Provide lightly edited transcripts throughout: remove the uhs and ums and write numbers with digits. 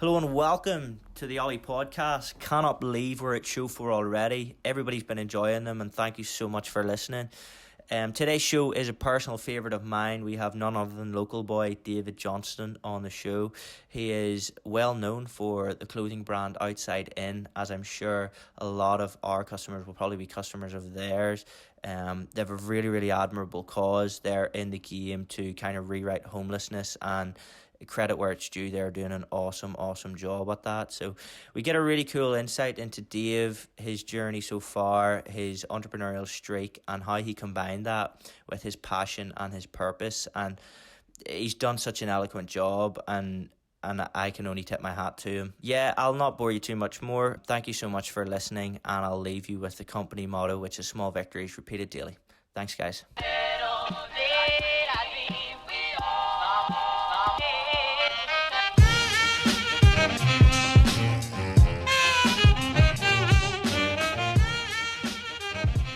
Hello and welcome to the OLY podcast. Cannot believe we're at show 4 already. Everybody's been enjoying them and thank you so much for listening. Today's show is a personal favourite of mine. We have none other than local boy David Johnston on the show. He is well known for the clothing brand Outside In, as I'm sure a lot of our customers will probably be customers of theirs. They have a really, really admirable cause. They're in the game to kind of rewrite homelessness, and credit where it's due, they're doing an awesome job at that. So we get a really cool insight into Dave, his journey so far, his entrepreneurial streak, and how he combined that with his passion and his purpose. And he's done such an eloquent job, and I can only tip my hat to him. Yeah, I'll not bore you too much more. Thank you so much for listening, and I'll leave you with the company motto, which is small victories repeated daily. Thanks, guys.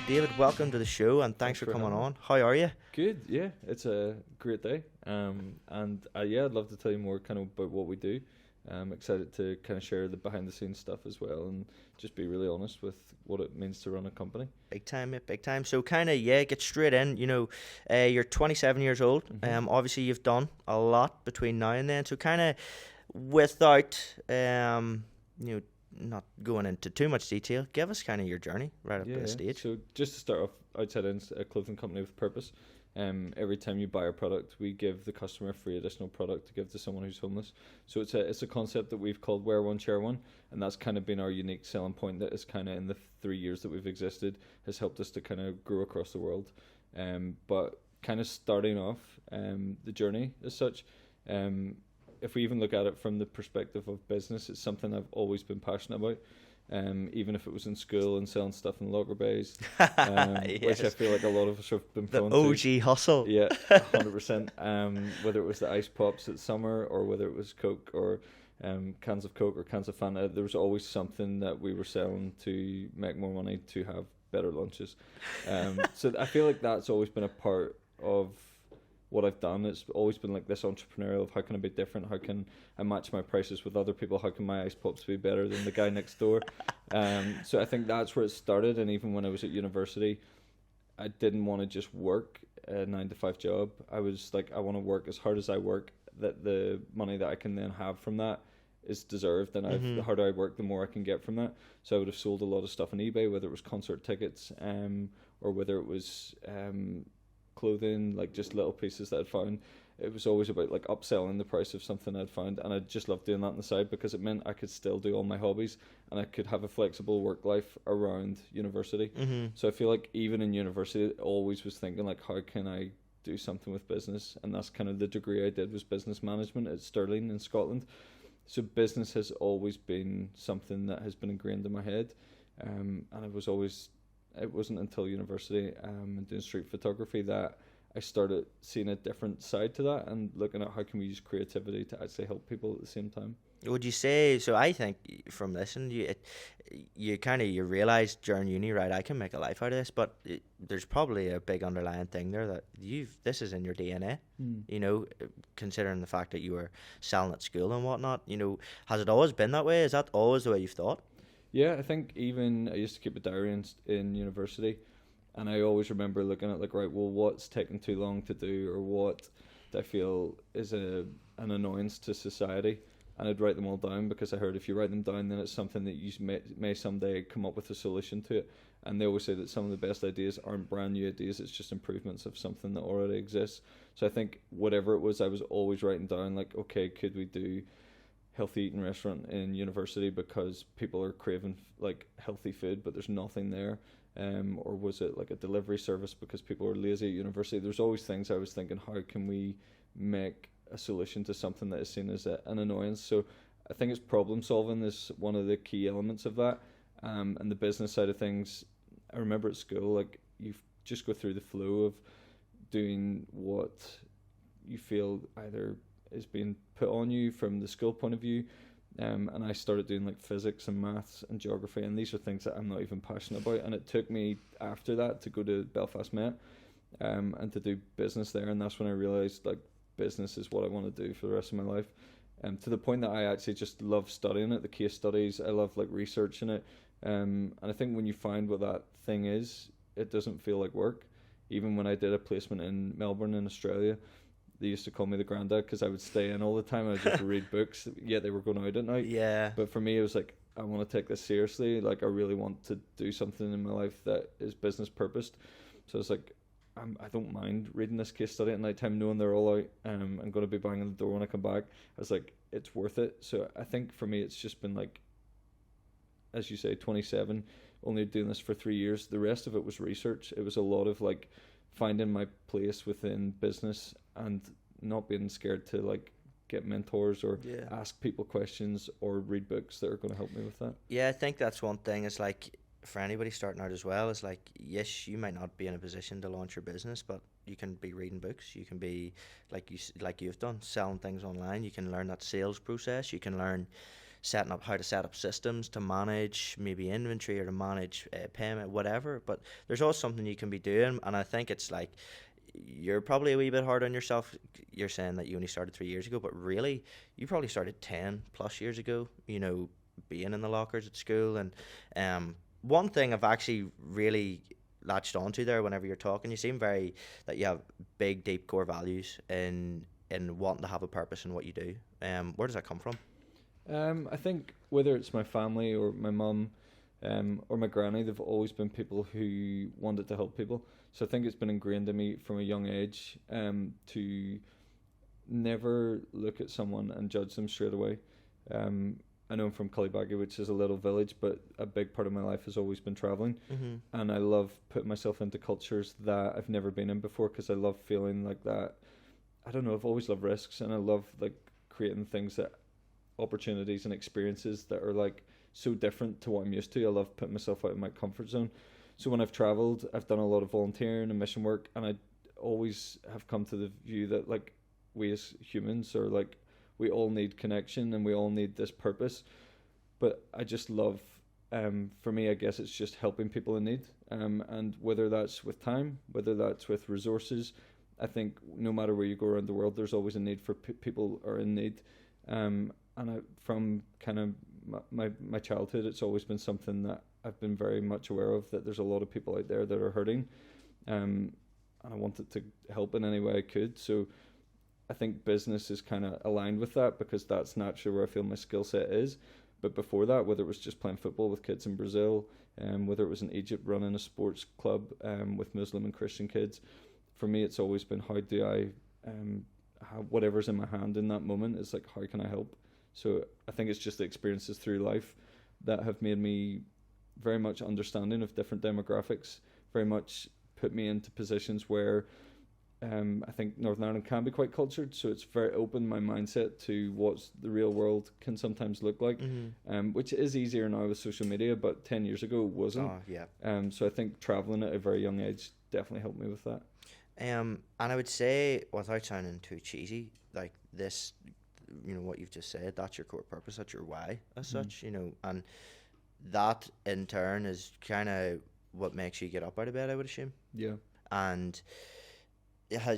David, welcome to the show, and thanks for coming on. How are you? Good, yeah. It's a great day. I'd love to tell you more kind of about what we do. I'm excited to kind of share the behind the scenes stuff as well, and just be really honest with what it means to run a company. Big time, mate, big time. So kind of, get straight in. You're 27 years old. Mm-hmm. Obviously you've done a lot between now and then. So kind of without, not going into too much detail, give us kind of your journey right up to the stage. So just to start off, Outside In's a clothing company with purpose. Every time you buy a product, we give the customer a free additional product to give to someone who's homeless. So it's a concept that we've called Wear One, Share One, and that's kind of been our unique selling point that is kind of in the 3 years that we've existed has helped us to kind of grow across the world. But kind of starting off the journey as such, if we even look at it from the perspective of business, it's something I've always been passionate about. Even if it was in school and selling stuff in locker bays, Yes. which I feel like a lot of us have been The prone OG to. hustle. Yeah, 100%. Whether it was the ice pops at summer or whether it was Coke or cans of Coke or cans of Fanta, there was always something that we were selling to make more money to have better lunches. So I feel like that's always been a part of what I've done. It's always been like this entrepreneurial of how can I be different, how can I match my prices with other people, how can my ice pops be better than the guy next door. So I think that's where it started. And even when I was at university, I didn't want to just work a 9-to-5 job. I was like, I want to work as hard as I work, that the money that I can then have from that is deserved, and the harder I work, the more I can get from that. So I would have sold a lot of stuff on eBay, whether it was concert tickets or whether it was clothing, like just little pieces that I'd found. It was always about like upselling the price of something I'd found, and I just loved doing that on the side because it meant I could still do all my hobbies and I could have a flexible work life around university. So I feel like even in university I always was thinking like, how can I do something with business? And that's kind of the degree I did, was business management at Stirling in Scotland. So business has always been something that has been ingrained in my head, and it wasn't until university and doing street photography that I started seeing a different side to that and looking at how can we use creativity to actually help people at the same time. Would you say, so I think from listening, you realise during uni, right, I can make a life out of this, but there's probably a big underlying thing there that this is in your DNA, considering the fact that you were selling at school and whatnot. Has it always been that way? Is that always the way you've thought? Yeah, I think even I used to keep a diary in university, and I always remember looking at like, right, well, what's taking too long to do, or what do I feel is an annoyance to society, and I'd write them all down because I heard if you write them down, then it's something that you may someday come up with a solution to it. And they always say that some of the best ideas aren't brand new ideas, it's just improvements of something that already exists. So I think whatever it was, I was always writing down like, okay, could we do healthy eating restaurant in university because people are craving like healthy food but there's nothing there, or was it like a delivery service because people are lazy at university? There's always things I was thinking, how can we make a solution to something that is seen as an annoyance? So I think it's problem solving is one of the key elements of that, and the business side of things. I remember at school, like, you just go through the flow of doing what you feel either is being put on you from the school point of view, and I started doing like physics and maths and geography, and these are things that I'm not even passionate about, and it took me after that to go to Belfast Met and to do business there, and that's when I realised like business is what I want to do for the rest of my life. to the point that I actually just love studying it, the case studies. I love like researching it. And I think when you find what that thing is, it doesn't feel like work. Even when I did a placement in Melbourne in Australia, they used to call me the granddad because I would stay in all the time. I would just read books. Yeah, they were going out at night. Yeah. But for me, it was like, I want to take this seriously. Like, I really want to do something in my life that is business purposed. So it's like, I don't mind reading this case study at night time, knowing they're all out. I'm going to be banging the door when I come back. I was like, it's worth it. So I think for me, it's just been like, as you say, 27, only doing this for 3 years. The rest of it was research. It was a lot of like finding my place within business and not being scared to like get mentors or ask people questions or read books that are going to help me with that. Yeah, I think that's one thing. Is like, for anybody starting out as well, is like, yes, you might not be in a position to launch your business, but you can be reading books. You can be like you've done, selling things online. You can learn that sales process. You can learn how to set up systems to manage maybe inventory or to manage payment, whatever. But there's always something you can be doing, and I think it's like, you're probably a wee bit hard on yourself. You're saying that you only started 3 years ago, but really you probably started 10 plus years ago, you know, being in the lockers at school. And one thing I've actually really latched onto there whenever you're talking, you seem that you have big, deep core values in wanting to have a purpose in what you do. Where does that come from? I think whether it's my family or my mum or my granny, they've always been people who wanted to help people. So I think it's been ingrained in me from a young age to never look at someone and judge them straight away. I know I'm from Cullibaggy, which is a little village, but a big part of my life has always been travelling. Mm-hmm. And I love putting myself into cultures that I've never been in before because I love feeling like that. I don't know, I've always loved risks, and I love like creating things that opportunities and experiences that are like so different to what I'm used to. I love putting myself out of my comfort zone. So when I've traveled, I've done a lot of volunteering and mission work, and I always have come to the view that like we as humans are like, we all need connection and we all need this purpose. But I just love, for me, I guess it's just helping people in need. And whether that's with time, whether that's with resources, I think no matter where you go around the world, there's always a need for people are in need. And from kind of my childhood, it's always been something that I've been very much aware of, that there's a lot of people out there that are hurting. And I wanted to help in any way I could. So I think business is kind of aligned with that because that's naturally where I feel my skill set is. But before that, whether it was just playing football with kids in Brazil, whether it was in Egypt running a sports club with Muslim and Christian kids, for me it's always been how do I, whatever's in my hand in that moment is like, how can I help? So I think it's just the experiences through life that have made me very much understanding of different demographics, very much put me into positions where I think Northern Ireland can be quite cultured, so it's very open my mindset to what the real world can sometimes look like, which is easier now with social media, but 10 years ago it wasn't. Oh, yeah. So I think travelling at a very young age definitely helped me with that. And I would say, without sounding too cheesy, like this, you know, what you've just said, that's your core purpose, that's your why as such, you know, and that in turn is kind of what makes you get up out of bed, I would assume. Yeah. And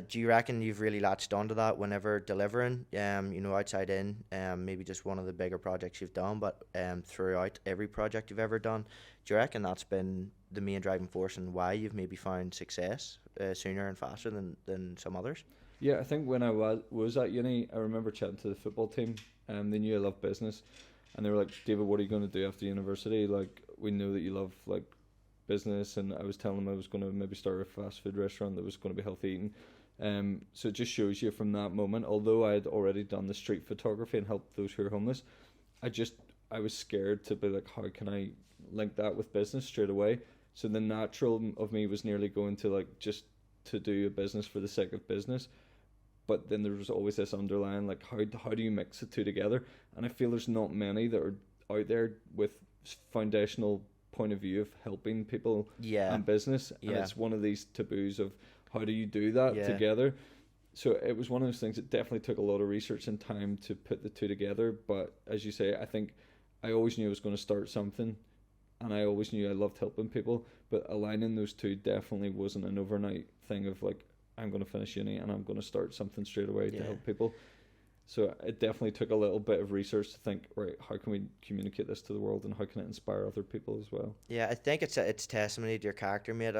do you reckon you've really latched onto that whenever delivering, you know, Outside In, maybe just one of the bigger projects you've done, but throughout every project you've ever done, do you reckon that's been the main driving force and why you've maybe found success sooner and faster than some others? Yeah, I think when I was at uni, I remember chatting to the football team, and they knew I loved business, and they were like, David, what are you going to do after university? Like, we know that you love like business, and I was telling them I was going to maybe start a fast food restaurant that was going to be healthy eating. So it just shows you from that moment, although I had already done the street photography and helped those who are homeless, I was scared to be like, how can I link that with business straight away? So the natural of me was nearly going to like just to do a business for the sake of business. But then there was always this underlying, like, how do you mix the two together? And I feel there's not many that are out there with foundational point of view of helping people and business. And it's one of these taboos of how do you do that together? So it was one of those things that definitely took a lot of research and time to put the two together. But as you say, I think I always knew I was going to start something, and I always knew I loved helping people. But aligning those two definitely wasn't an overnight thing of like, I'm going to finish uni and I'm going to start something straight away to help people. So it definitely took a little bit of research to think, right, how can we communicate this to the world and how can it inspire other people as well? Yeah, I think it's testimony to your character, mate.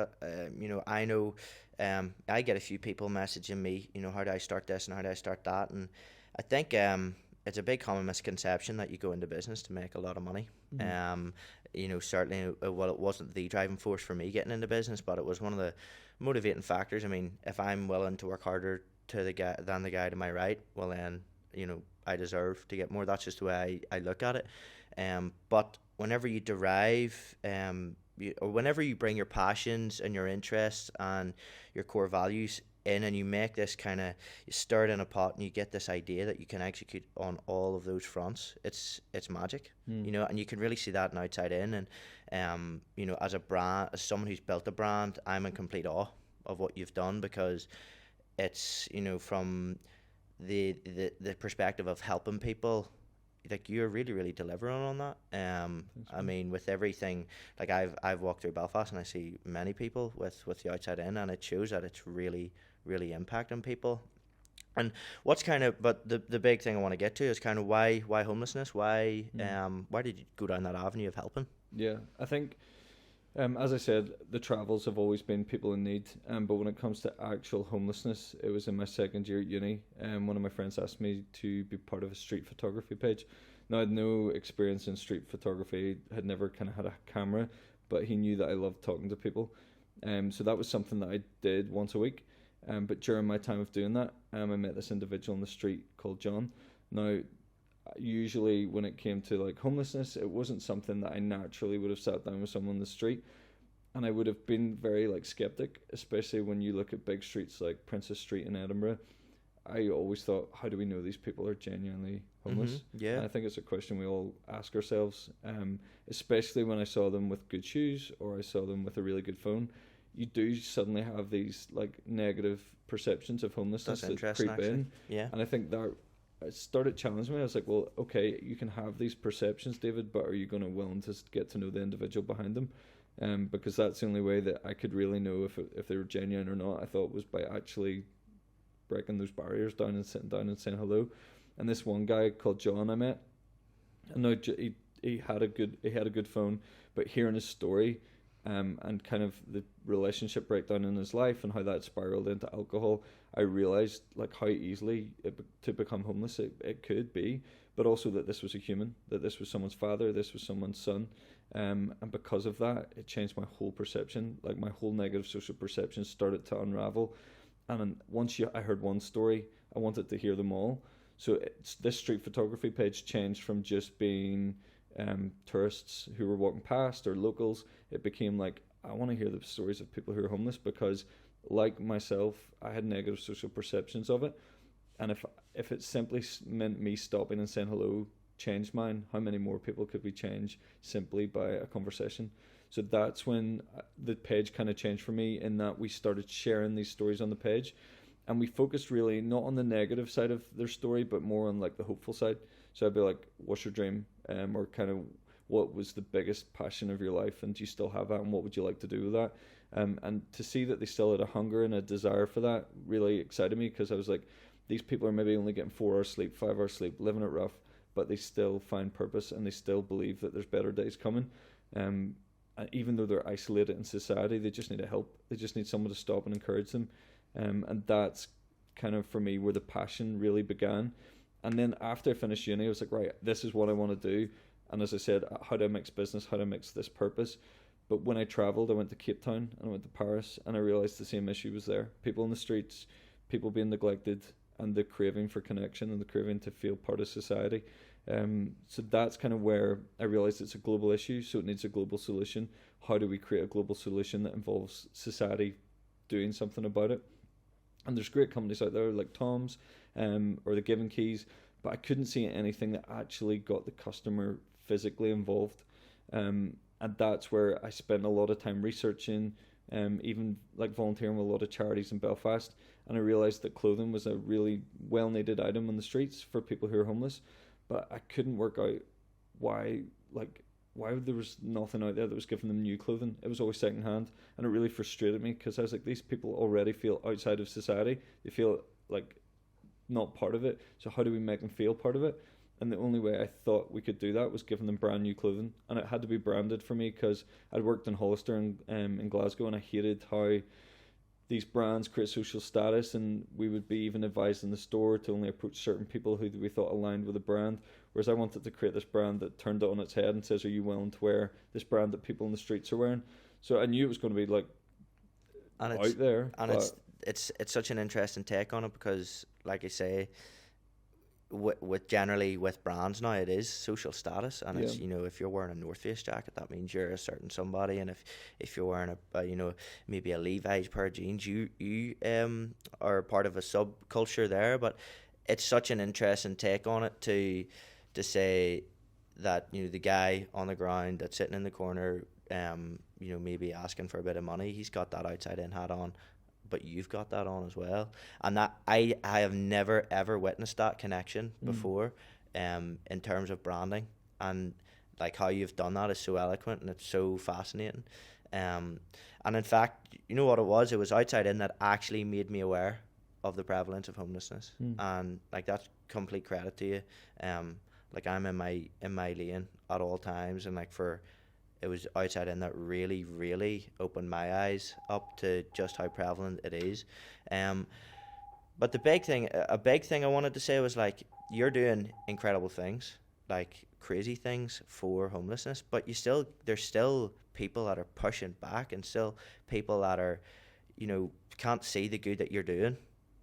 I know, I get a few people messaging me, how do I start this and how do I start that, and I think it's a big common misconception that you go into business to make a lot of money. Certainly, well, it wasn't the driving force for me getting into business, but it was one of the motivating factors. I mean, if I'm willing to work harder than the guy to my right, well then, I deserve to get more. That's just the way I look at it. But whenever you derive, or whenever you bring your passions and your interests and your core values in, and you make this you stir it in a pot, and you get this idea that you can execute on all of those fronts, it's magic. And you can really see that in Outside In. And as a brand, as someone who's built a brand, I'm in complete awe of what you've done, because it's, from the perspective of helping people, like, you're really, really delivering on that. I mean, with everything, like, I've walked through Belfast and I see many people with the Outside In, and it shows that it's really, really impacting people. And but the big thing I want to get to is why homelessness? Why did you go down that avenue of helping? Yeah, I think, as I said, the travels have always been people in need. But when it comes to actual homelessness, it was in my second year at uni. One of my friends asked me to be part of a street photography page. Now, I had no experience in street photography, had never had a camera, but he knew that I loved talking to people. So that was something that I did once a week. But during my time of doing that, I met this individual on the street called John. Now, usually when it came to homelessness, it wasn't something that I naturally would have sat down with someone on the street, and I would have been very skeptic, especially when you look at big streets like Princess Street in Edinburgh. I always thought, how do we know these people are genuinely homeless? Yeah, and I think it's a question we all ask ourselves, especially when I saw them with good shoes or I saw them with a really good phone. You do suddenly have these negative perceptions of homelessness that creep actually. in. Yeah. And I think that it started challenging me. I was like, well, okay, you can have these perceptions, David, but are you going to willing to get to know the individual behind them? Because that's the only way that I could really know if they were genuine or not. I thought was by actually breaking those barriers down and sitting down and saying hello. And this one guy called John I met, and now he had a good phone, but hearing his story, and the relationship breakdown in his life and how that spiraled into alcohol, I realized how easily to become homeless it could be, but also that this was a human, that this was someone's father, this was someone's son, and because of that, it changed my whole perception. My whole negative social perception started to unravel. And once I heard one story, I wanted to hear them all. So this street photography page changed from just being tourists who were walking past or locals. It became I want to hear the stories of people who are homeless, because like myself, I had negative social perceptions of it. And if it simply meant me stopping and saying hello changed mine, how many more people could we change simply by a conversation? So that's when the page changed for me, in that we started sharing these stories on the page, and we focused really not on the negative side of their story, but more on the hopeful side. So I'd be like, what's your dream? Or what was the biggest passion of your life, and do you still have that, and what would you like to do with that? And to see that they still had a hunger and a desire for that really excited me, because I was like, these people are maybe only getting 4 hours sleep, 5 hours sleep, living it rough, but they still find purpose, and they still believe that there's better days coming. And even though they're isolated in society, they just need help. They just need someone to stop and encourage them. And that's for me where the passion really began. And then after I finished uni, I was like, right, this is what I want to do. And as I said, how do I mix business? How do I mix this purpose? But when I travelled, I went to Cape Town and I went to Paris, and I realised the same issue was there. People in the streets, people being neglected, and the craving for connection and the craving to feel part of society. So that's where I realised it's a global issue, so it needs a global solution. How do we create a global solution that involves society doing something about it? And there's great companies out there like Tom's or the Given Keys, but I couldn't see anything that actually got the customer physically involved. And that's where I spent a lot of time researching, even volunteering with a lot of charities in Belfast. And I realised that clothing was a really well-needed item on the streets for people who are homeless. But I couldn't work out why there was nothing out there that was giving them new clothing. It was always secondhand, and it really frustrated me, because I was like, these people already feel outside of society. They feel not part of it. So how do we make them feel part of it? And the only way I thought we could do that was giving them brand new clothing, and it had to be branded for me because I'd worked in Hollister in Glasgow, and I hated how these brands create social status, and we would be even advised in the store to only approach certain people who we thought aligned with the brand. Whereas I wanted to create this brand that turned it on its head and says, "Are you willing to wear this brand that people in the streets are wearing?" So I knew it was going to be like out there, and it's such an interesting take on it because, like I say, with generally with brands now, it is social status, and it's, you know, if you're wearing a North Face jacket, that means you're a certain somebody, and if you're wearing a you know, maybe a Levi's pair of jeans, you are part of a subculture there. But it's such an interesting take on it to say that, you know, the guy on the ground that's sitting in the corner, you know, maybe asking for a bit of money, he's got that Outside In hat on, but you've got that on as well. And that I have never ever witnessed that connection before, in terms of branding, and like how you've done that is so eloquent and it's so fascinating. And in fact, you know what it was Outside In that actually made me aware of the prevalence of homelessness, and like that's complete credit to you. Like I'm in my lane at all times, and like it was Outside In that really, really opened my eyes up to just how prevalent it is. But a big thing I wanted to say was, like, you're doing incredible things, like crazy things for homelessness, but there's still people that are pushing back, and still people that are, you know, can't see the good that you're doing.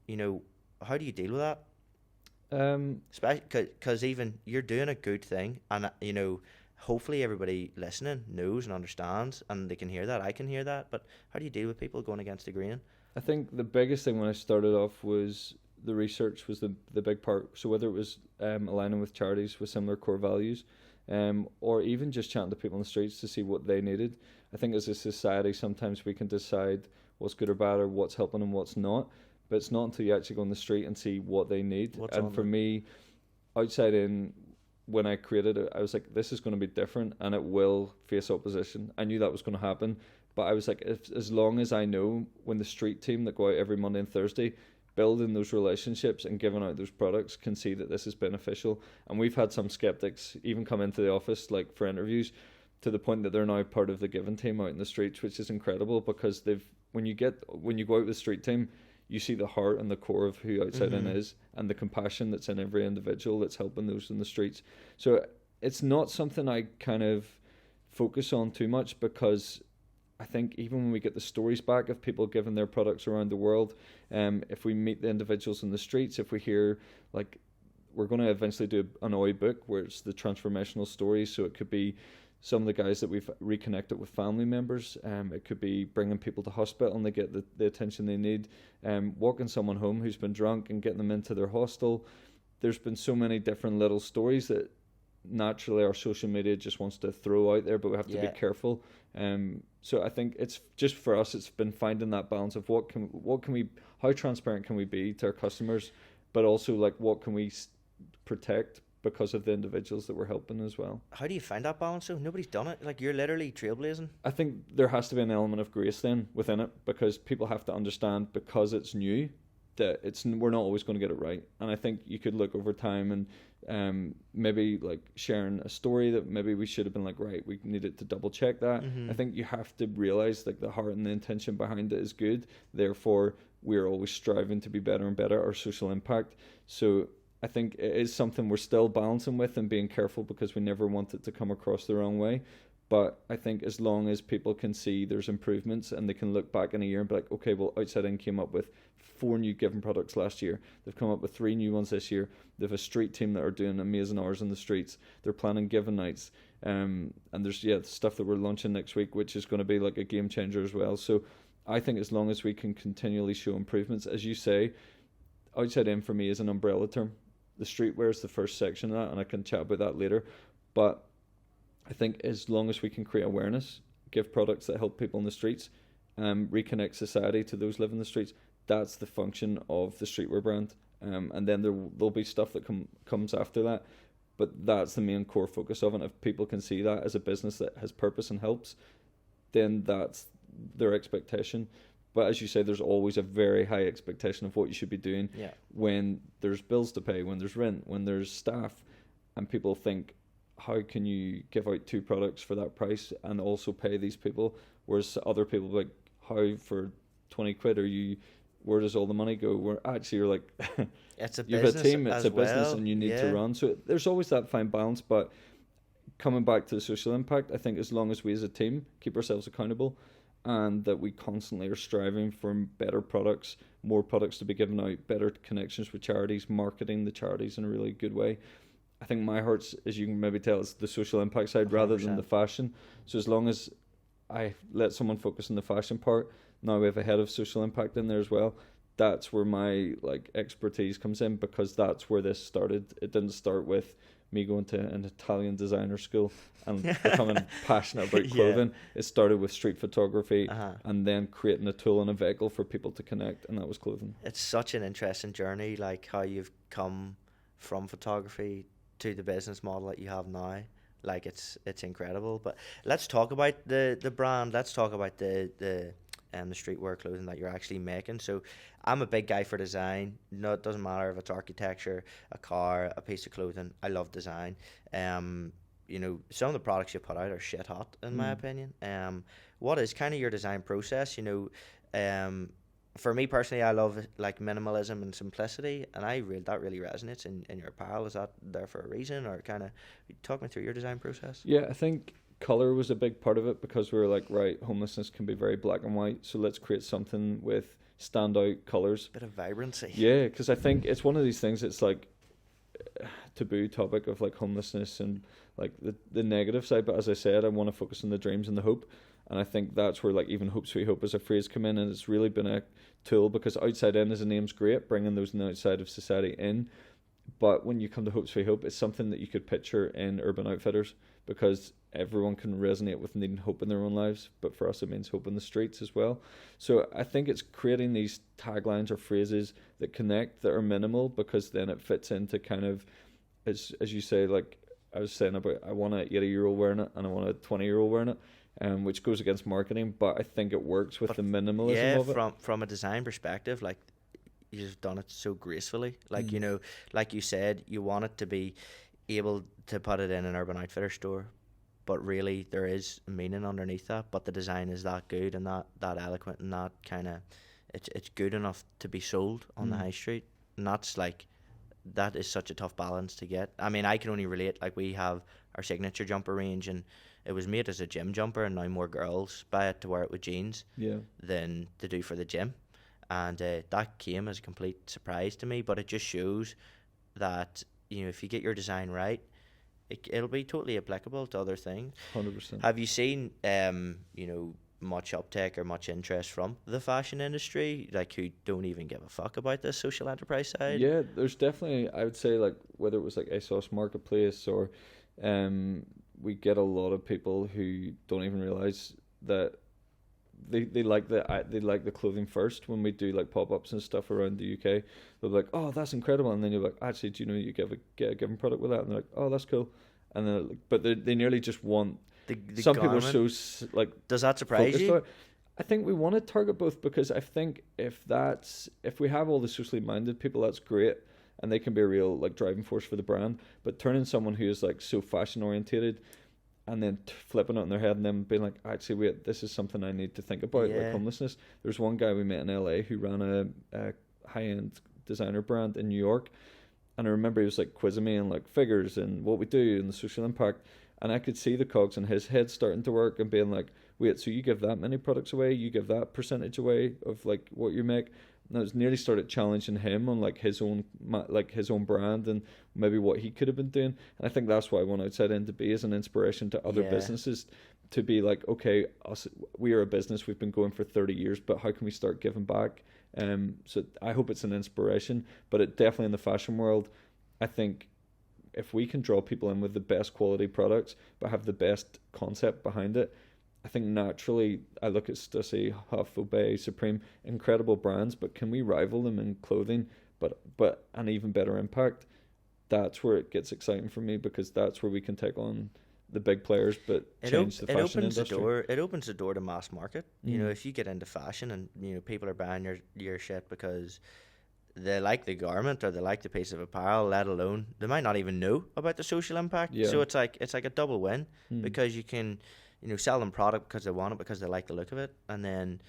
You know, how do you deal with that? Especially because even you're doing a good thing, and you know, hopefully everybody listening knows and understands, and they can hear that. I can hear that. But how do you deal with people going against the grain? I think the biggest thing when I started off was the research was the big part. So whether it was aligning with charities with similar core values, or even just chatting to people on the streets to see what they needed. I think as a society, sometimes we can decide what's good or bad, or what's helping and what's not. But it's not until you actually go on the street and see what they need. And for me, Outside In, when I created it, I was like, this is going to be different and it will face opposition. I knew that was going to happen, but I was like, as long as I know when the street team that go out every Monday and Thursday, building those relationships and giving out those products, can see that this is beneficial. And we've had some skeptics even come into the office, like for interviews, to the point that they're now part of the giving team out in the streets, which is incredible, because when you go out with the street team, you see the heart and the core of who Outside In is, and the compassion that's in every individual that's helping those in the streets. So it's not something I kind of focus on too much, because I think even when we get the stories back of people giving their products around the world, if we meet the individuals in the streets, if we hear, like, we're going to eventually do an OLY book where it's the transformational stories. So it could be some of the guys that we've reconnected with family members. It could be bringing people to hospital and they get the attention they need. Walking someone home who's been drunk and getting them into their hostel. There's been so many different little stories that naturally our social media just wants to throw out there, but we have to be careful. So I think it's just for us, it's been finding that balance of how transparent can we be to our customers, but also like what can we protect because of the individuals that we're helping as well. How do you find that balance though? Nobody's done it. Like, you're literally trailblazing. I think there has to be an element of grace then within it, because people have to understand, because it's new, that we're not always going to get it right. And I think you could look over time and maybe like sharing a story that maybe we should have been like, right, we needed to double check that. I think you have to realize like the heart and the intention behind it is good. Therefore, we're always striving to be better and better, our social impact. So I think it is something we're still balancing with and being careful, because we never want it to come across the wrong way. But I think as long as people can see there's improvements and they can look back in a year and be like, okay, well, Outside In came up with 4 new giving products last year. They've come up with 3 new ones this year. They have a street team that are doing amazing hours in the streets. They're planning giving nights. And there's stuff that we're launching next week, which is going to be like a game changer as well. So I think as long as we can continually show improvements, as you say, Outside In for me is an umbrella term. The streetwear is the first section of that, and I can chat about that later. But I think as long as we can create awareness, give products that help people in the streets, reconnect society to those living in the streets, that's the function of the streetwear brand. And then there'll be stuff that comes after that. But that's the main core focus of it. If people can see that as a business that has purpose and helps, then that's their expectation. But as you say, there's always a very high expectation of what you should be doing when there's bills to pay, when there's rent, when there's staff, and people think, how can you give out 2 products for that price and also pay these people? Whereas other people are like, how for 20 quid are you, where does all the money go? Where actually you're like, it's a you have a business team, it's as a business well. and you need to run. So there's always that fine balance. But coming back to the social impact, I think as long as we as a team keep ourselves accountable and that we constantly are striving for better products, more products to be given out, better connections with charities, marketing the charities in a really good way. I think my heart's, as you can maybe tell, is the social impact side 100%. Rather than the fashion. So as long as I let someone focus on the fashion part, now we have a head of social impact in there as well. That's where my like expertise comes in, because that's where this started. It didn't start with me going to an Italian designer school and becoming passionate about clothing. It started with street photography and then creating a tool and a vehicle for people to connect, and that was clothing. It's such an interesting journey, like how you've come from photography to the business model that you have now. Like it's incredible. But let's talk about the brand. Let's talk about the streetwear clothing that you're actually making. So I'm a big guy for design. No, it doesn't matter if it's architecture, a car, a piece of clothing. I love design. You know, some of the products you put out are shit hot in my opinion. What is kind of your design process? You know, for me personally, I love like minimalism and simplicity, and that really resonates in your apparel. Is that there for a reason, or kind of talk me through your design process? Yeah, I think color was a big part of it, because we were like, right, homelessness can be very black and white, so let's create something with standout colors, bit of vibrancy. Yeah, because I think it's one of these things. It's like taboo topic of like homelessness and like the negative side, but as I said, I want to focus on the dreams and the hope. And I think that's where like even Hope Sweet Hope as a phrase come in, and it's really been a tool, because Outside In as a name's great, bringing those on the outside of society in. But when you come to Hope Sweet Hope, it's something that you could picture in Urban Outfitters, because everyone can resonate with needing hope in their own lives. But for us, it means hope in the streets as well. So I think it's creating these taglines or phrases that connect, that are minimal, because then it fits into kind of, as you say, like I was saying about, I want an 80-year-old wearing it and I want a 20-year-old wearing it. Which goes against marketing, but I think it works with the minimalism of it. From a design perspective, like you've done it so gracefully. Like you know, like you said, you want it to be able to put it in an Urban Outfitters store, but really there is meaning underneath that. But the design is that good and that eloquent and that kind of, it's good enough to be sold on the high street. And that's like, that is such a tough balance to get. I mean, I can only relate. Like we have our signature jumper range, and it was made as a gym jumper, and now more girls buy it to wear it with jeans than to do for the gym. And that came as a complete surprise to me, but it just shows that, you know, if you get your design right, it'll be totally applicable to other things. 100%. Have you seen, you know, much uptake or much interest from the fashion industry, like who don't even give a fuck about this social enterprise side? Yeah, there's definitely, I would say, like whether it was like ASOS Marketplace or we get a lot of people who don't even realize that they like the clothing first. When we do like pop-ups and stuff around the UK, they're like, oh, that's incredible, and then you're like, actually, do you know you get a given product with that? And they're like, oh, that's cool. And then like, but they nearly just want the some garment. People are so like, does that surprise you? I think we want to target both, because I think if we have all the socially minded people, that's great, and they can be a real like driving force for the brand. But turning someone who is like so fashion orientated and then flipping it on their head and then being like, actually, wait, this is something I need to think about, like homelessness. There's one guy we met in LA who ran a high-end designer brand in New York, and I remember he was like quizzing me on like figures and what we do and the social impact, and I could see the cogs in his head starting to work and being like, wait, so you give that many products away, you give that percentage away of like what you make. And I was nearly started challenging him on like his own brand and maybe what he could have been doing. And I think that's why I want Outside In to be as an inspiration to other businesses, to be like, okay, we are a business, we've been going for 30 years, but how can we start giving back? So I hope it's an inspiration, but it definitely in the fashion world, I think if we can draw people in with the best quality products but have the best concept behind it, I think naturally I look at Stussy, Huff, Obey, Supreme, incredible brands, but can we rival them in clothing but an even better impact? That's where it gets exciting for me, because that's where we can take on the big players, but change the fashion industry. It opens the door to mass market. You know, if you get into fashion and, you know, people are buying your shit because they like the garment or they like the piece of apparel, let alone they might not even know about the social impact. Yeah. So it's like a double win because you can, you know, sell them product because they want it, because they like the look of it, and then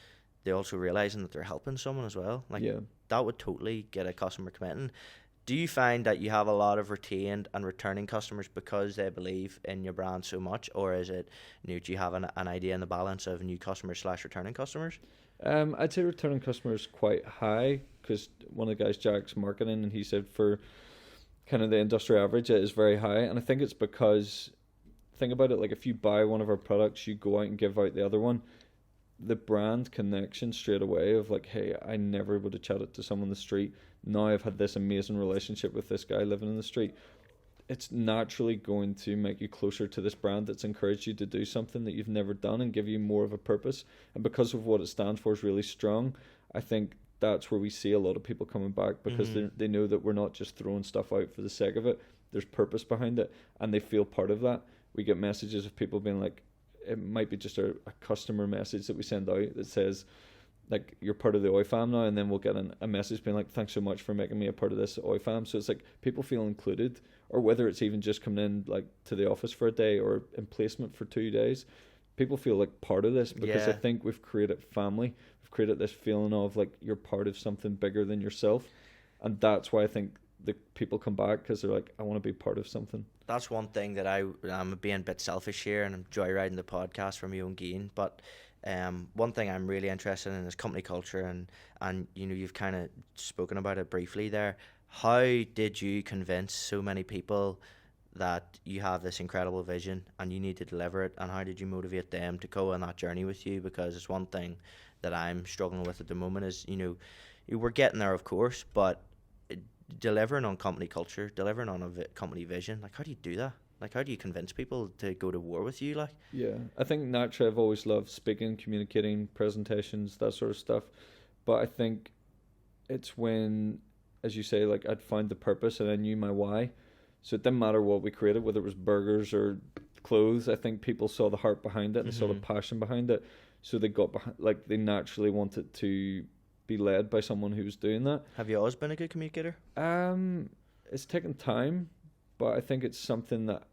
they also realizing that they're helping someone as well. Like that would totally get a customer committing. Do you find that you have a lot of retained and returning customers because they believe in your brand so much, or is it, you know, do you have an idea in the balance of new customers / returning customers? I'd say returning customers quite high, because one of the guys, Jack's marketing, and he said for kind of the industry average it is very high, and I think it's because, think about it, like if you buy one of our products, you go out and give out the other one. The brand connection straight away of like, hey, I never would have chatted to someone on the street. Now I've had this amazing relationship with this guy living in the street. It's naturally going to make you closer to this brand that's encouraged you to do something that you've never done and give you more of a purpose. And because of what it stands for is really strong, I think that's where we see a lot of people coming back, because they know that we're not just throwing stuff out for the sake of it. There's purpose behind it, and they feel part of that. We get messages of people being like, it might be just a customer message that we send out that says, like, you're part of the OLY fam now, and then we'll get a message being like, thanks so much for making me a part of this OLY fam. So it's like people feel included, or whether it's even just coming in like to the office for a day or in placement for 2 days, people feel like part of this, because I think we've created family. We've created this feeling of like you're part of something bigger than yourself, and that's why I think the people come back, because they're like, I want to be part of something. That's one thing that I'm being a bit selfish here, and I'm joyriding the podcast for my own gain. But one thing I'm really interested in is company culture, and you know, you've kind of spoken about it briefly there. How did you convince so many people that you have this incredible vision and you need to deliver it, and how did you motivate them to go on that journey with you? Because it's one thing that I'm struggling with at the moment is, you know, we're getting there, of course, but delivering on company culture, delivering on a company vision, like, how do you do that? Like, how do you convince people to go to war with you? Like, yeah, I think naturally I've always loved speaking, communicating, presentations, that sort of stuff. But I think it's when, as you say, like, I'd found the purpose and I knew my why. So it didn't matter what we created, whether it was burgers or clothes. I think people saw the heart behind it and saw the passion behind it. So they got behind, like, they naturally wanted to be led by someone who was doing that. Have you always been a good communicator? It's taken time, but I think it's something that,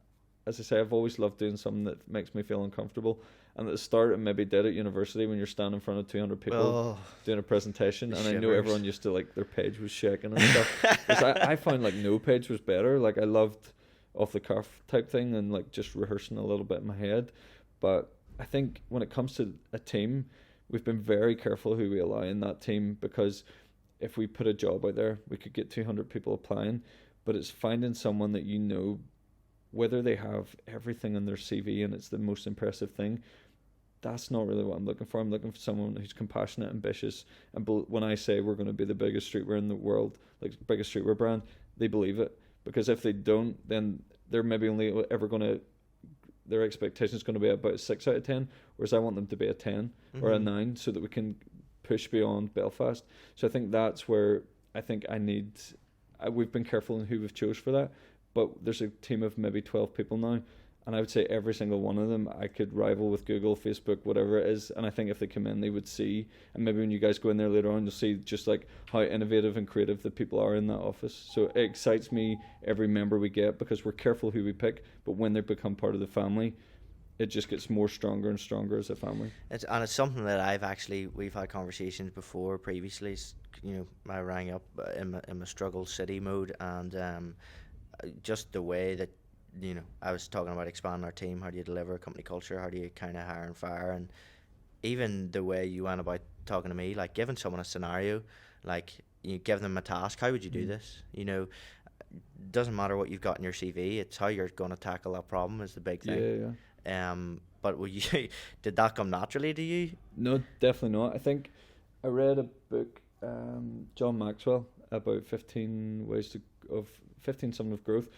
as I say, I've always loved doing something that makes me feel uncomfortable. And at the start, I maybe did at university when you're standing in front of 200 people doing a presentation, and I know everyone used to, like, their page was shaking and stuff. Because I found, like, no page was better. Like, I loved off the cuff type thing and, like, just rehearsing a little bit in my head. But I think when it comes to a team, we've been very careful who we allow in that team, because if we put a job out there, we could get 200 people applying, but it's finding someone that, you know, whether they have everything on their CV and it's the most impressive thing, that's not really what I'm looking for. I'm looking for someone who's compassionate, ambitious, and when I say we're going to be the biggest streetwear in the world, like biggest streetwear brand, they believe it. Because if they don't, then they're maybe only ever going to, their expectation is going to be about a 6 out of 10, whereas I want them to be a 10 or a 9, so that we can push beyond Belfast. So I think that's where I think we've been careful in who we've chose for that, but there's a team of maybe 12 people now, and I would say every single one of them I could rival with Google, Facebook, whatever it is. And I think if they come in, they would see, and maybe when you guys go in there later on, you'll see just like how innovative and creative the people are in that office. So it excites me every member we get, because we're careful who we pick, but when they become part of the family, it just gets more stronger and stronger as a family. It's something that we've had conversations before previously. You know, I rang up in my struggle city mode, and just the way that, you know, I was talking about expanding our team. How do you deliver company culture? How do you kind of hire and fire? And even the way you went about talking to me, like giving someone a scenario, like you give them a task. How would you do this? You know, doesn't matter what you've got in your CV. It's how you're going to tackle that problem is the big thing. Yeah. But did that come naturally to you? No, definitely not. I think I read a book, John Maxwell, about 15 something of growth.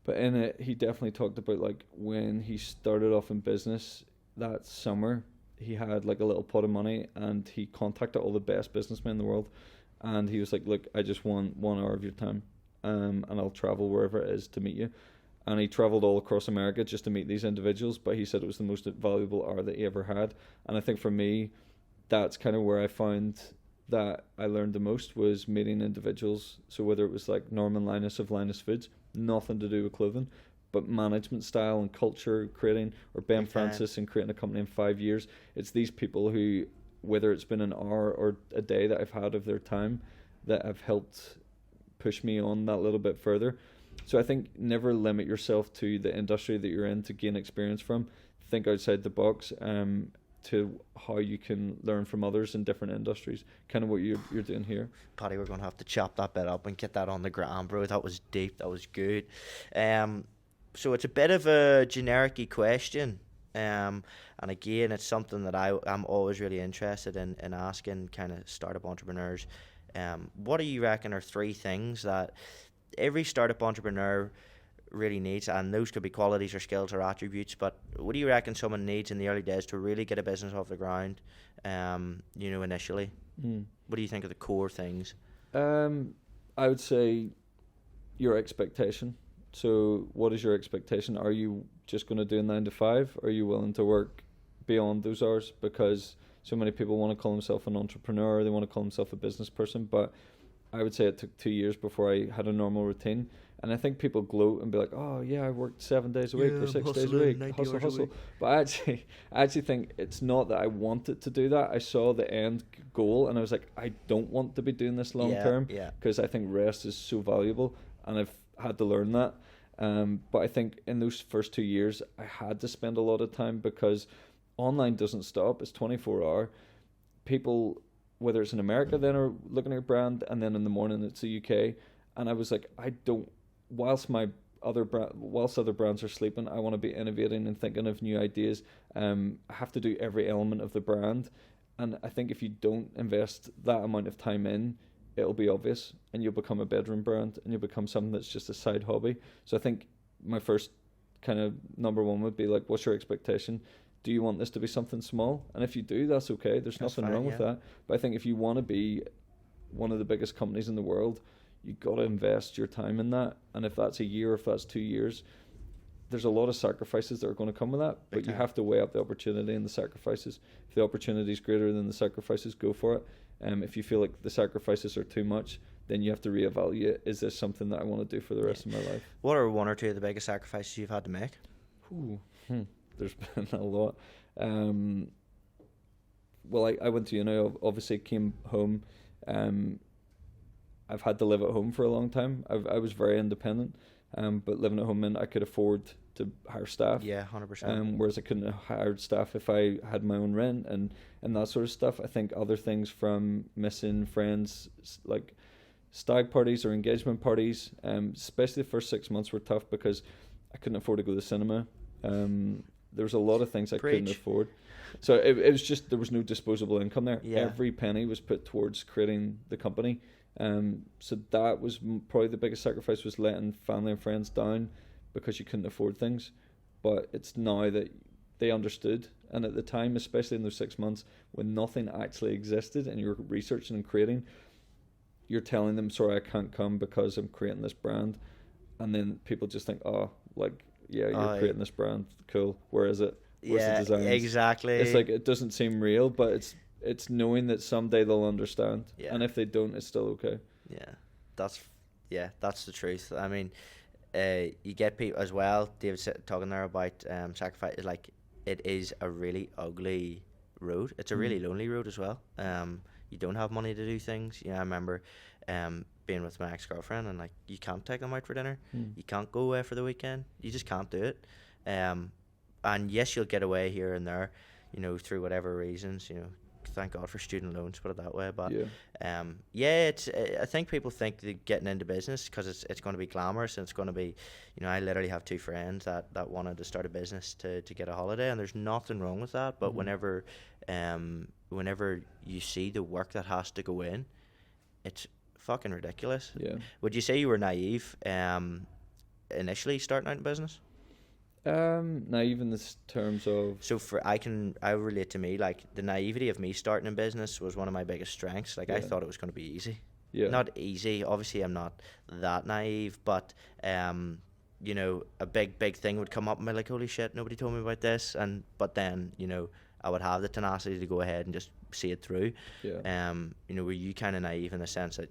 But in it, he definitely talked about, like, when he started off in business that summer, he had like a little pot of money, and he contacted all the best businessmen in the world, and he was like, look, I just want 1 hour of your time, and I'll travel wherever it is to meet you. and he traveled all across America just to meet these individuals, but he said it was the most valuable hour that he ever had. And I think for me, that's kind of where I found that I learned the most, was meeting individuals. So whether it was like Norman Linus of Linus Foods, nothing to do with clothing, but management style and culture creating, or Ben Francis and creating a company in 5 years. It's these people who, whether it's been an hour or a day that I've had of their time, that have helped push me on that little bit further. So I think never limit yourself to the industry that you're in to gain experience from. Think outside the box, to how you can learn from others in different industries. Kind of what you're doing here. Paddy, we're going to have to chop that bit up and get that on the ground, bro. That was deep. That was good. So it's a bit of a generic-y question. And again, it's something that I'm always really interested in asking kind of startup entrepreneurs. What do you reckon are 3 things that every startup entrepreneur really needs, and those could be qualities or skills or attributes, but what do you reckon someone needs in the early days to really get a business off the ground, initially? What do you think are the core things? I would say your expectation. So what is your expectation? Are you just going to do a 9 to 5? Are you willing to work beyond those hours? Because so many people want to call themselves an entrepreneur, they want to call themselves a business person, but I would say it took 2 years before I had a normal routine. And I think people gloat and be like, oh yeah, I worked 7 days a week or 6 days a week, hustle. But I actually think it's not that I wanted to do that. I saw the end goal and I was like, I don't want to be doing this long term, because I think rest is so valuable, and I've had to learn that. But I think in those first 2 years, I had to spend a lot of time, because online doesn't stop. It's 24-hour. People, whether it's in America, then are looking at your brand, and then in the morning it's the UK. And I was like, whilst other brands are sleeping, I want to be innovating and thinking of new ideas. I have to do every element of the brand. And I think if you don't invest that amount of time in, it'll be obvious, and you'll become a bedroom brand, and you'll become something that's just a side hobby. So I think my first kind of number one would be like, what's your expectation? Do you want this to be something small? And if you do, that's okay. There's nothing wrong with that. But I think if you want to be one of the biggest companies in the world, you got to invest your time in that. And if that's a year, if that's 2 years, there's a lot of sacrifices that are going to come with that. But you have to weigh up the opportunity and the sacrifices. If the opportunity is greater than the sacrifices, go for it. If you feel like the sacrifices are too much, then you have to reevaluate, is this something that I want to do for the rest of my life? What are 1 or 2 of the biggest sacrifices you've had to make? There's been a lot. Well, I went to uni, obviously came home. I've had to live at home for a long time. I was very independent, but living at home meant I could afford to hire staff. Yeah, 100%. Whereas I couldn't have hired staff if I had my own rent and that sort of stuff. I think other things, from missing friends, like stag parties or engagement parties, especially the first 6 months were tough because I couldn't afford to go to the cinema. There was a lot of things I couldn't afford. So it was just, there was no disposable income there. Yeah. Every penny was put towards creating the company. So that was probably the biggest sacrifice, was letting family and friends down because you couldn't afford things. But it's now that they understood. And at the time, especially in those 6 months when nothing actually existed and you're researching and creating, you're telling them, sorry, I can't come because I'm creating this brand. And then people just think, oh, like, yeah, you're creating this brand. Cool. Where is it? Where's the designs? Exactly. It's like, it doesn't seem real, but it's knowing that someday they'll understand. Yeah. And if they don't, it's still okay. Yeah, that's the truth. I mean, you get people as well, David talking there about sacrifice. Like, it is a really ugly road. It's a really lonely road as well. You don't have money to do things. I remember being with my ex-girlfriend, and like, you can't take them out for dinner. You can't go away for the weekend. You just can't do it. And yes, you'll get away here and there, through whatever reasons, thank God for student loans, put it that way. But I think people think that getting into business, because it's going to be glamorous, and it's going to be, I literally have 2 friends that wanted to start a business to get a holiday, and there's nothing wrong with that. But whenever you see the work that has to go in, it's fucking ridiculous. Yeah. Would you say you were naive initially starting out in business? Naive in the terms of, so I relate to me, like, the naivety of me starting in business was one of my biggest strengths. Like, I thought it was going to be easy. Not easy, obviously I'm not that naive, but you know, a big thing would come up and be like, holy shit, nobody told me about this. But then, you know, I would have the tenacity to go ahead and just see it through. Yeah. You know, were you kind of naive in the sense that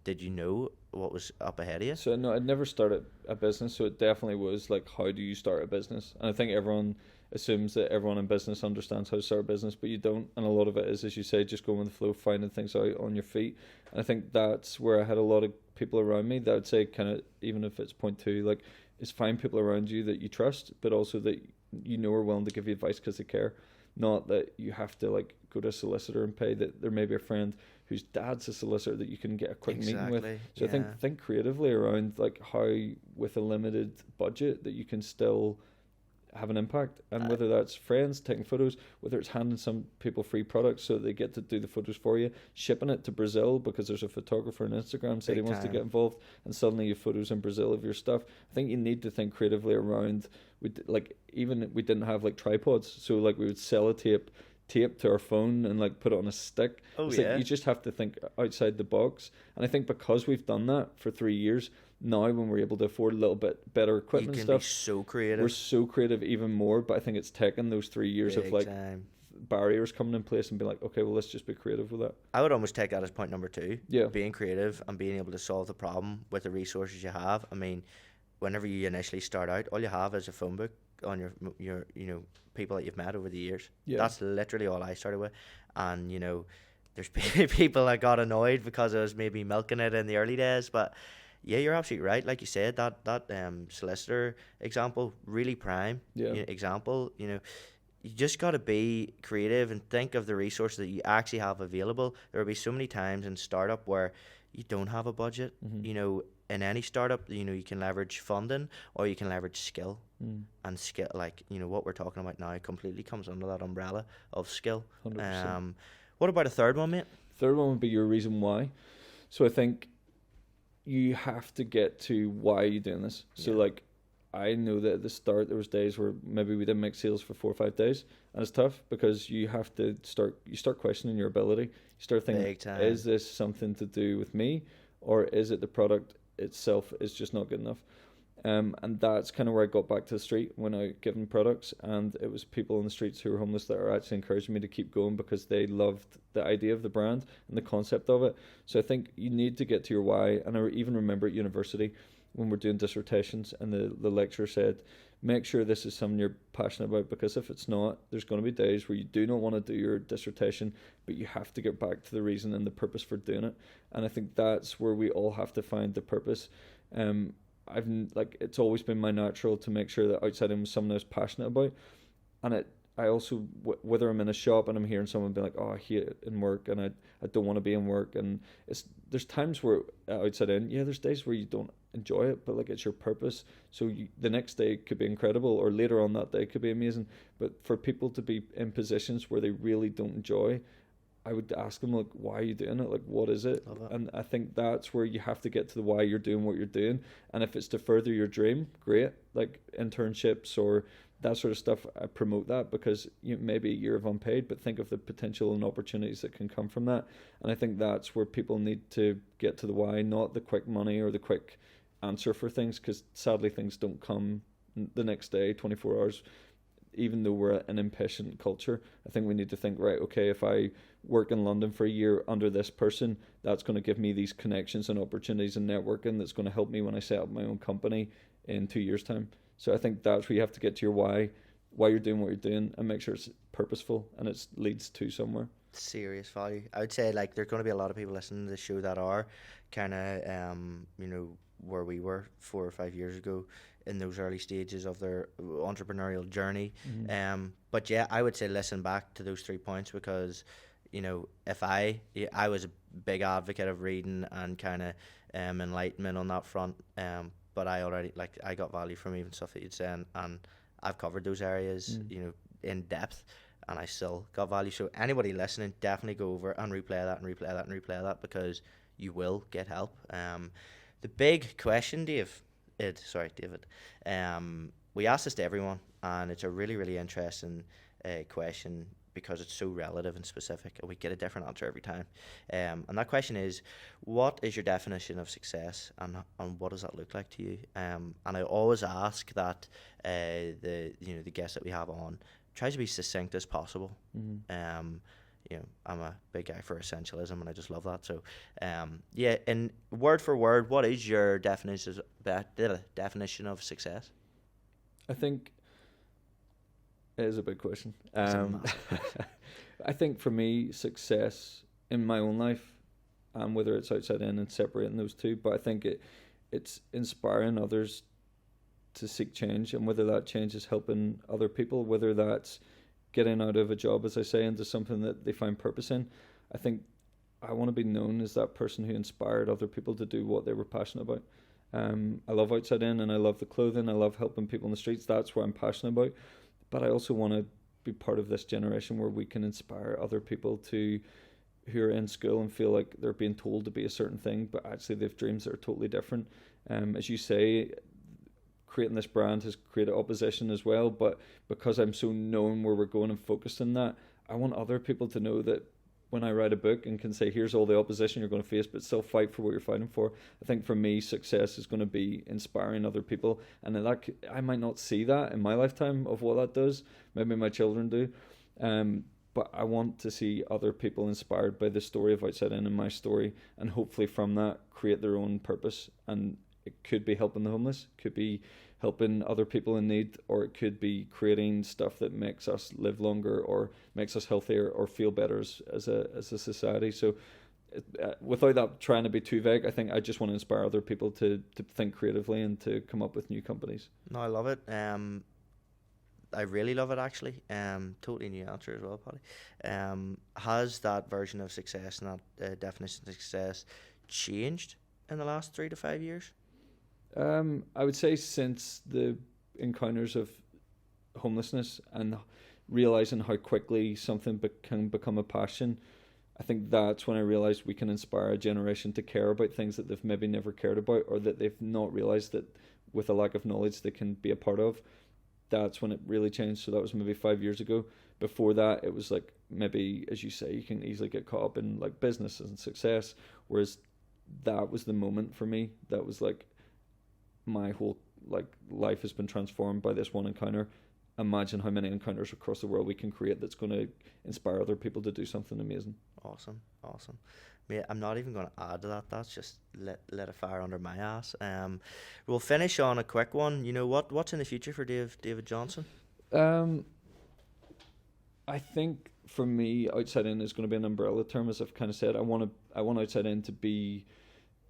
did you know what was up ahead of you? So no, I'd never started a business, so it definitely was like, how do you start a business? And I think everyone assumes that everyone in business understands how to start a business, but you don't. And a lot of it is, as you say, just going with the flow, finding things out on your feet. And I think that's where I had a lot of people around me that would say, kind of, even if it's point two, like, is find people around you that you trust, but also that you know are willing to give you advice because they care. Not that you have to like go to a solicitor and pay. That there may be a friend whose dad's a solicitor that you can get a quick meeting with. So I think creatively around like how with a limited budget that you can still have an impact, and whether that's friends taking photos, whether it's handing some people free products so they get to do the photos for you, shipping it to Brazil because there's a photographer on Instagram said he wants to get involved, and suddenly you have photos in Brazil of your stuff. I think you need to think creatively around. We didn't have like tripods, so like we would sellotape tape to our phone and like put it on a stick. Like, you just have to think outside the box, and I think because we've done that for 3 years now, when we're able to afford a little bit better equipment, you can stuff, be so creative. we're so creative even more. But I think it's taken those 3 years of like barriers coming in place and be like, okay, well, let's just be creative with that. I would almost take that as point number 2. Yeah, being creative and being able to solve the problem with the resources you have. I mean, whenever you initially start out, all you have is a phone book on your you know, people that you've met over the years. That's literally all I started with. And you know, there's people that got annoyed because I was maybe milking it in the early days, but yeah, you're absolutely right. Like you said, that solicitor example, really prime example. You know, you just got to be creative and think of the resources that you actually have available. There will be so many times in startup where you don't have a budget. You know, in any startup, you know, you can leverage funding or you can leverage skill. And skill, like, you know, what we're talking about now completely comes under that umbrella of skill. 100%. What about a third one, mate? Third one would be your reason why. So I think you have to get to why you're doing this. So like, I know that at the start there was days where maybe we didn't make sales for 4 or 5 days, and it's tough because you have to start questioning your ability. You start thinking, is this something to do with me, or is it the product itself is just not good enough? And that's kind of where I got back to the street when I given products, and it was people on the streets who were homeless that are actually encouraging me to keep going because they loved the idea of the brand and the concept of it. So I think you need to get to your why. And I even remember at university when we're doing dissertations, and the lecturer said, make sure this is something you're passionate about, because if it's not, there's going to be days where you do not want to do your dissertation, but you have to get back to the reason and the purpose for doing it. And I think that's where we all have to find the purpose. It's always been my natural to make sure that Outside In was something I was passionate about, and I also, whether I'm in a shop and I'm hearing someone be like, oh, I hate it in work and I don't want to be in work, and there's times where Outside In, there's days where you don't enjoy it, but like it's your purpose. So the next day could be incredible, or later on that day could be amazing. But for people to be in positions where they really don't enjoy, I would ask them, like, why are you doing it? Like, what is it? And I think that's where you have to get to the why you're doing what you're doing. And if it's to further your dream, great. Like internships or that sort of stuff, I promote that, because maybe a year of unpaid, but think of the potential and opportunities that can come from that. And I think that's where people need to get to the why, not the quick money or the quick answer for things, because sadly things don't come the next day, 24 hours. Even though we're an impatient culture, I think we need to think, right, okay, if I work in London for a year under this person, that's going to give me these connections and opportunities and networking that's going to help me when I set up my own company in 2 years' time. So I think that's where you have to get to your why you're doing what you're doing, and make sure it's purposeful and it leads to somewhere. Serious value. I would say, like, there's going to be a lot of people listening to the show that are kind of, where we were 4 or 5 years ago, in those early stages of their entrepreneurial journey. But yeah, I would say listen back to those 3 points, because if I was a big advocate of reading and kind of enlightenment on that front, but I got value from even stuff that you'd say, and I've covered those areas in depth, and I still got value. So anybody listening, definitely go over and replay that, because you will get help. The big question, David, we asked this to everyone, and it's a really, really interesting question. because it's so relative and specific, and we get a different answer every time. And that question is, what is your definition of success, and what does that look like to you? And I always ask that the guests that we have on tries to be succinct as possible. I'm a big guy for essentialism, and I just love that. So, and word for word, what is your definition of success? I think it is a big question. I think for me, success in my own life, whether it's outside in and separating those two, but I think it's inspiring others to seek change, and whether that change is helping other people, whether that's getting out of a job, as I say, into something that they find purpose in. I think I want to be known as that person who inspired other people to do what they were passionate about. I love Outside In, and I love the clothing. I love helping people in the streets. That's what I'm passionate about. But I also want to be part of this generation where we can inspire other people who are in school and feel like they're being told to be a certain thing, but actually they have dreams that are totally different. As you say, creating this brand has created opposition as well, but because I'm so known where we're going and focused on that, I want other people to know that when I write a book and can say, here's all the opposition you're going to face, but still fight for what you're fighting for. I think for me, success is going to be inspiring other people, and I might not see that in my lifetime of what that does. Maybe my children do, but I want to see other people inspired by the story of Outside In and my story, and hopefully from that create their own purpose. And it could be helping the homeless, could be helping other people in need, or it could be creating stuff that makes us live longer or makes us healthier or feel better as a society. So without that trying to be too vague, I think I just want to inspire other people to think creatively and to come up with new companies. No, I love it. I really love it, actually. Totally new answer as well, Paddy. Has that version of success and that definition of success changed in the last 3 to 5 years? I would say since the encounters of homelessness and realizing how quickly something can become a passion, I think that's when I realized we can inspire a generation to care about things that they've maybe never cared about, or that they've not realized that with a lack of knowledge they can be a part of. That's when it really changed. So that was maybe 5 years ago. Before that, it was like, maybe, as you say, you can easily get caught up in like business and success, whereas that was the moment for me. That was like, my whole life has been transformed by this one encounter. Imagine how many encounters across the world we can create that's going to inspire other people to do something amazing. Awesome. Mate, I'm not even going to add to that. That's just let a fire under my ass. We'll finish on a quick one. You know, what's in the future for David Johnston? I think for me, Outside In is going to be an umbrella term, as I've kind of said. I want Outside In to be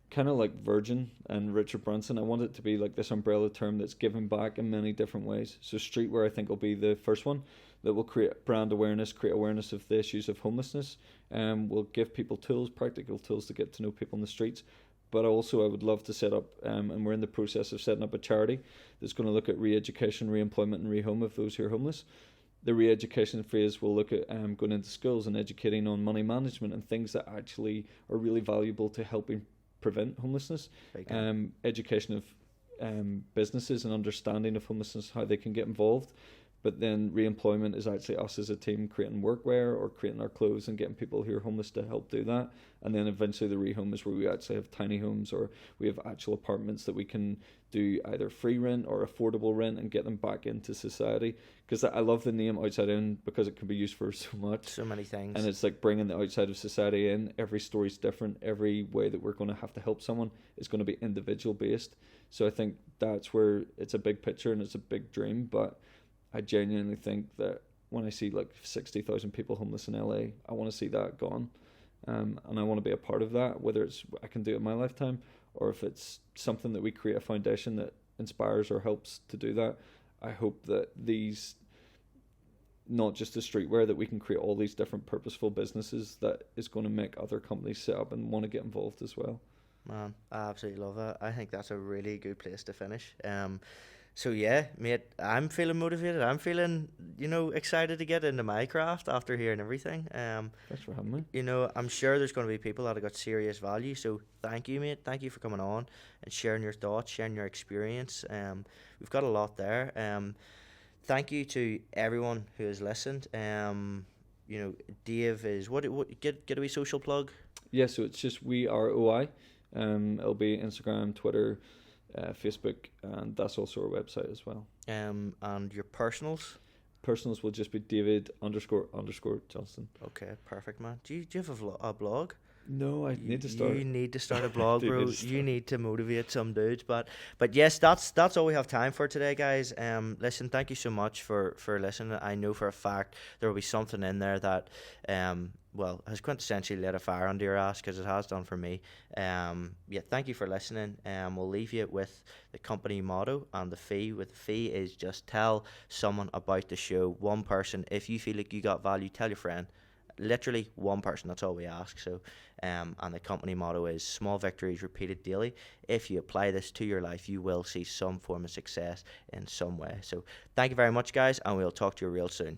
kind of like Virgin and Richard Branson. I want it to be like this umbrella term that's giving back in many different ways. So streetwear, I think, will be the first one that will create brand awareness, create awareness of the issues of homelessness, and will give people tools, practical tools to get to know people in the streets. But also I would love to set up, and we're in the process of setting up a charity that's going to look at re-education, re-employment and rehome of those who are homeless. The re-education phase will look at going into schools and educating on money management and things that actually are really valuable to helping prevent homelessness. Education of businesses and understanding of homelessness, how they can get involved. But then re-employment is actually us as a team creating workwear or creating our clothes and getting people who are homeless to help do that. And then eventually the rehome is where we actually have tiny homes, or we have actual apartments that we can do either free rent or affordable rent and get them back into society. Because I love the name Outside In because it can be used for so much. So many things. And it's like bringing the outside of society in. Every story's different. Every way that we're going to have to help someone is going to be individual based. So I think that's where it's a big picture and it's a big dream. But I genuinely think that when I see like 60,000 people homeless in LA, I want to see that gone. And I want to be a part of that, whether it's I can do it in my lifetime or if it's something that we create a foundation that inspires or helps to do that. I hope that these, not just the streetwear, that we can create all these different purposeful businesses that is going to make other companies set up and want to get involved as well. Man, I absolutely love that. I think that's a really good place to finish. So yeah, mate, I'm feeling motivated. I'm feeling, excited to get into my craft after hearing everything. Thanks for having me. I'm sure there's going to be people that have got serious value. So thank you, mate. Thank you for coming on and sharing your thoughts, sharing your experience. We've got a lot there. Thank you to everyone who has listened. you know, Dave is what get a wee social plug. Yeah, so it's just We Are OI. It'll be Instagram, Twitter, Facebook, and that's also our website as well. And your personals. Personals will just be David __ Johnston. Okay, perfect, man. Do you have a blog? No, I need to start. You need to start a blog, Do bro. need to start. You need to motivate some dudes. But yes, that's all we have time for today, guys. Listen, thank you so much for listening. I know for a fact there will be something in there that well, has quintessentially lit a fire under your ass, because it has done for me. Yeah, thank you for listening. We'll leave you with the company motto and the fee. With the fee is just tell someone about the show. One person. If you feel like you got value, tell your friend. Literally one person, that's all we ask. So and the company motto is small victories repeated daily. If you apply this to your life, you will see some form of success in some way. So thank you very much, guys, and we'll talk to you real soon.